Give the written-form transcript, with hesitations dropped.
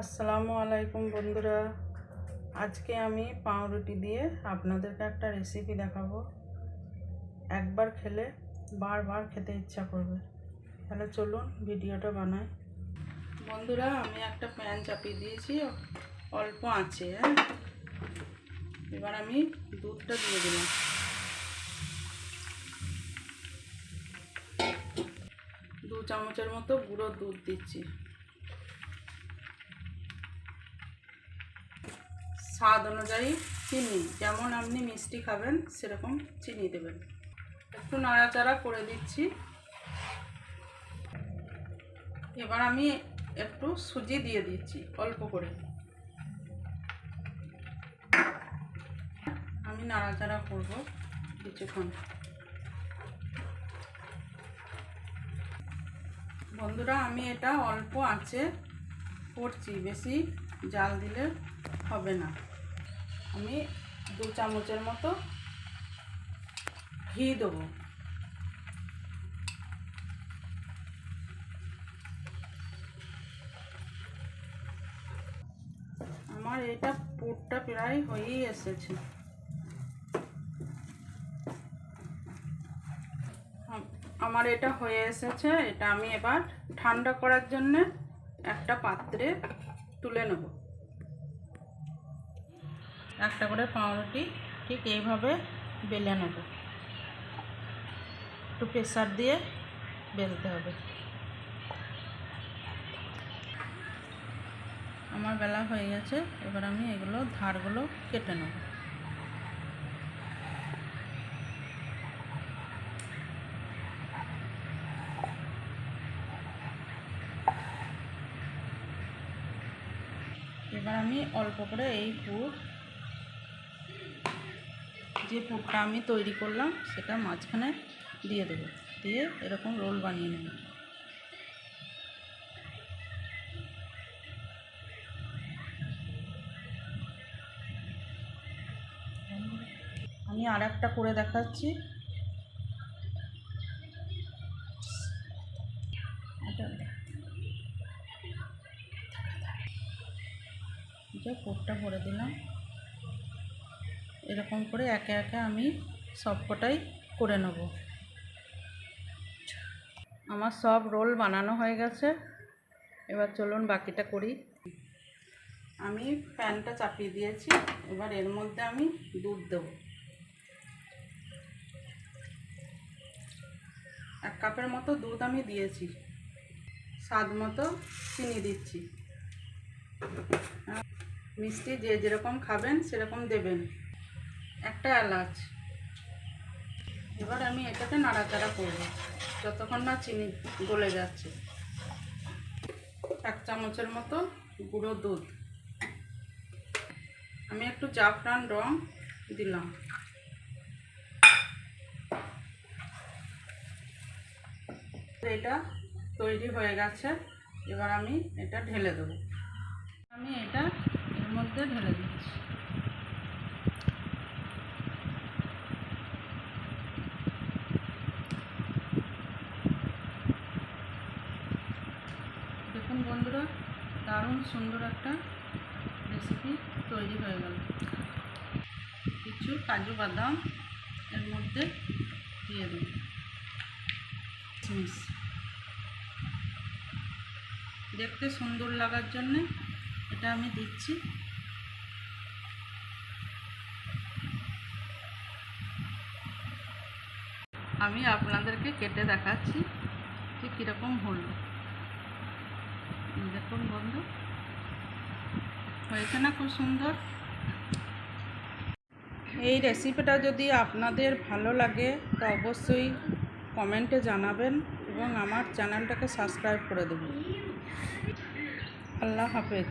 আসসালামু আলাইকুম বন্ধুরা, আজকে আমি পাউরুটি দিয়ে আপনাদেরকে একটা রেসিপি দেখাবো। একবার খেলে বারবার খেতে ইচ্ছা করবে। তাহলে চলুন ভিডিওটা বানাই। বন্ধুরা, আমি একটা প্যান চাপিয়ে দিয়েছি অল্প আঁচে। এবার আমি দুধটা দিয়ে দিলাম। দু চামচের মতো গুঁড়ো দুধ দিচ্ছি। স্বাদ অনুযায়ী চিনি, যেমন আপনি মিষ্টি খাবেন সেরকম চিনি দেবেন। একটু নাড়াচাড়া করে দিচ্ছি। এবার আমি একটু সুজি দিয়ে দিচ্ছি অল্প করে। আমি নাড়াচাড়া করব কিছুক্ষণ। বন্ধুরা, আমি এটা অল্প আঁচে করছি, বেশি জাল দিলে হবে না। আমি 2 চামচের মতো ঘি দেবো। আমার এটা পুরটা প্রায় হয়েই এসেছে। আমার এটা হয়ে এসেছে। এটা আমি এবার ঠান্ডা করার জন্য একটা পাত্রে তুলে নেব। একটা করে পাউরুটি ঠিক এইভাবে বেলে নেব। একটু প্রেসার দিয়ে বেলতে হবে। আমার বেলা হয়ে গেছে। এবার আমি এগুলো ধারগুলো কেটে নেব। এবার আমি অল্প করে এই যে পুরটা আমি তৈরি করলাম সেটা মাঝখানে দিয়ে দেবো। দিয়ে এরকম রোল বানিয়ে নেব। আমি আর একটা করে দেখাচ্ছি। পুরটা ভরে দিলাম। এরকম করে একে একে আমি সবকটাই করে নেব। আমার সব রোল বানানো হয়ে গেছে। এবার চলুন বাকিটা করি। আমি প্যানটা চাপিয়ে দিয়েছি। এবার এর মধ্যে আমি দুধ দেব। 1 কাপের মতো দুধ আমি দিয়েছি। স্বাদ মতো চিনি দিচ্ছি। মিষ্টি যে যেরকম খাবেন সেরকম দেবেন। একটা এলাচ। এবার আমি এটাকে নাড়াচাড়া করব যতক্ষণ না চিনি গলে যাচ্ছে। 1 চামচের মতো গুঁড়ো দুধ। আমি একটু জাফরান রং দিলাম। এটা তৈরি হয়ে গেছে। এবার আমি এটা ঢেলে দেবো। আমি এটা এর মধ্যে ঢেলে দিচ্ছি। দেখুন বন্ধুরা, দারুণ সুন্দর একটা রেসিপি তৈরি হয়ে গেল। কিছু কাজু বাদাম এর মধ্যে দিয়ে দেব। দেখতে সুন্দর লাগার জন্য এটা আমি দিচ্ছি। আমি আপনাদেরকে কেটে দেখাচ্ছি যে কীরকম হলো। দেখুন বন্ধু, হয়েছে না খুব সুন্দর? এই রেসিপিটা যদি আপনাদের ভালো লাগে তো অবশ্যই কমেন্টে জানাবেন এবং আমার চ্যানেলটাকে সাবস্ক্রাইব করে দেবেন। আল্লাহ হাফেজ।